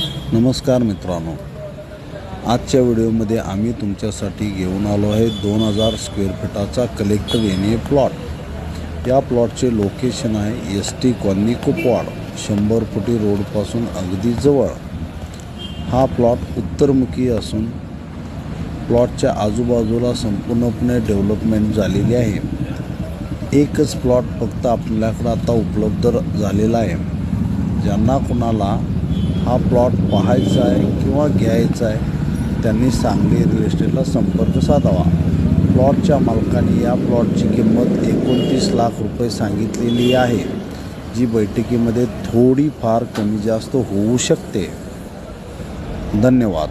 नमस्कार मित्रांनो, आजच्या व्हिडिओमध्ये आम्ही तुमच्यासाठी घेऊन आलो आहे 2000 स्क्वेअर फीटाचा कलेक्टर एरिया प्लॉट। या प्लॉटचे लोकेशन आहे एस.टी. कॉलनी कुपवाड, 100 फुटी रोडपासून अगदी जवळ। हा प्लॉट उत्तरमुखी असून प्लॉटच्या आजूबाजूला संपूर्णपणे डेव्हलपमेंट झालेली आहे। एकच प्लॉट फक्त आपल्याकडे आता उपलब्ध झालेला आहे। ज्यांना कोणाला हा प्लॉट पाहायचा आहे किंवा घ्यायचा आहे त्यांनी सांगली रिअल इस्टेटला संपर्क साधावा। प्लॉटच्या मालकाने या प्लॉटची किंमत 29 लाख रुपये सांगितलेली आहे, जी बैठकीमध्ये थोडीफार कमी जास्त होऊ शकते। धन्यवाद।